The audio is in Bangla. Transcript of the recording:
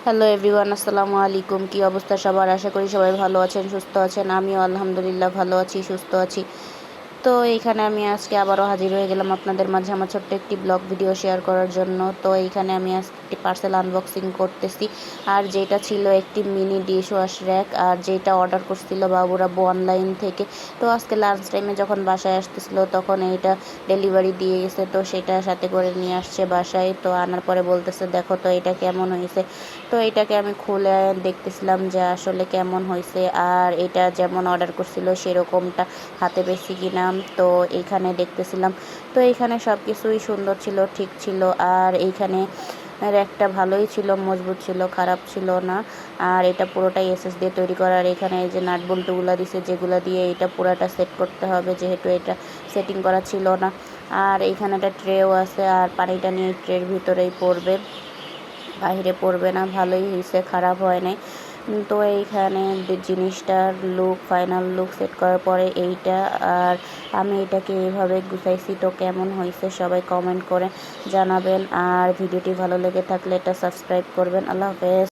হ্যালো এভরিওয়ান, আসসালামু আলাইকুম। কি অবস্থা সবার? আশা করি সবাই ভালো আছেন, সুস্থ আছেন। আমিও আলহামদুলিল্লাহ ভালো আছি, সুস্থ আছি। তো এইখানে আমি আজকে আবারও হাজির হয়ে গেলাম আপনাদের মাঝে আমার ছোট্ট একটি ব্লগ ভিডিও শেয়ার করার জন্য। তো এইখানে আমি আজকে একটি পার্সেল আনবক্সিং করতেছি। আর যেটা ছিল একটি মিনি ডিশ ওয়াশ র্যাক, আর যেটা অর্ডার করছিল বাবুরাব্বু অনলাইন থেকে। তো আজকে লাঞ্চ টাইমে যখন বাসায় আসতেছিল তখন এইটা ডেলিভারি দিয়ে গেছে, তো সেটা সাথে করে নিয়ে আসছে বাসায়। তো আনার পরে বলতেছে দেখো তো এটা কেমন হয়েছে। তো এটাকে আমি খুলে দেখতেছিলাম যে আসলে কেমন হয়েছে, আর এটা যেমন অর্ডার করছিল সেরকমটা হাতে পেয়েছি কিনা। তো এইখানে দেখতেছিলাম। তো এইখানে সব কিছুই সুন্দর ছিল, ঠিক ছিল। আর এইখানে একটা ভালোই ছিল, মজবুত ছিল, খারাপ ছিল না। আর এটা পুরোটাই এসএস দিয়ে তৈরি করা। আর এখানে এই যে নাট বল্টুগুলো দিছে, যেগুলো দিয়ে এটা পুরাটা সেট করতে হবে, যেহেতু এটা সেটিং করা ছিল না। আর এইখানে একটা ট্রেও আছে, আর পানিটা নিয়ে ট্রের ভিতরেই পড়বে, বাইরে পড়বে না। ভালোই হয়েছে, খারাপ হয় নাই। তো এইখানে জিনিসটার লুক, ফাইনাল লুক সেট করার পরে এইটা, আর আমি এটাকে এইভাবে গুছাইছি। তো কেমন হয়েছে সবাই কমেন্ট করে জানাবেন। আর ভিডিওটি ভালো লেগে থাকলে এটা সাবস্ক্রাইব করবেন। আল্লাহ হাফেজ।